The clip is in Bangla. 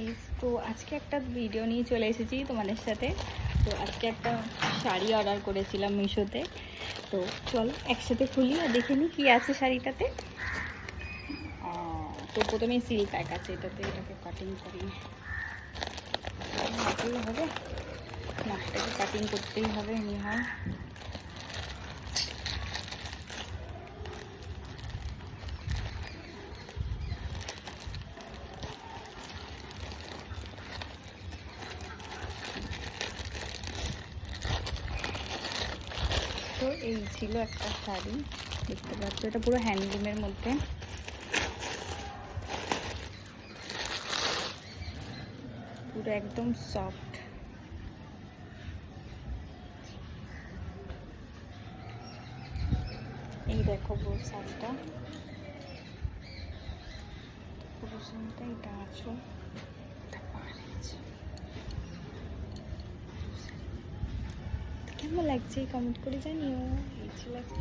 গাইস, তো আজকে একটা ভিডিও নিয়ে চলে এসেছি তোমাদের সাথে। তো আজকে একটা শাড়ি অর্ডার করেছিলাম মিশোতে। তো চলো একসাথে খুলি আর দেখে নিই কী আছে শাড়িটাতে। তো প্রথমে সিল প্যাক আছে এটাতে, এটাকে কাটিং করি হবে, নাকটাকে কাটিং করতেই হবে এমনি হয়। তো এই ছিল একটা শাড়ি, দেখতে পাচ্ছ এটা পুরো হ্যান্ডলুমের মধ্যে। পুরো একদম সফট। এই দেখো পুরো শাড়িটা, পুরো শাড়িটা এটা আছো। কেমন লাগছে কমেন্ট করে জানিও। এই ছিল একটু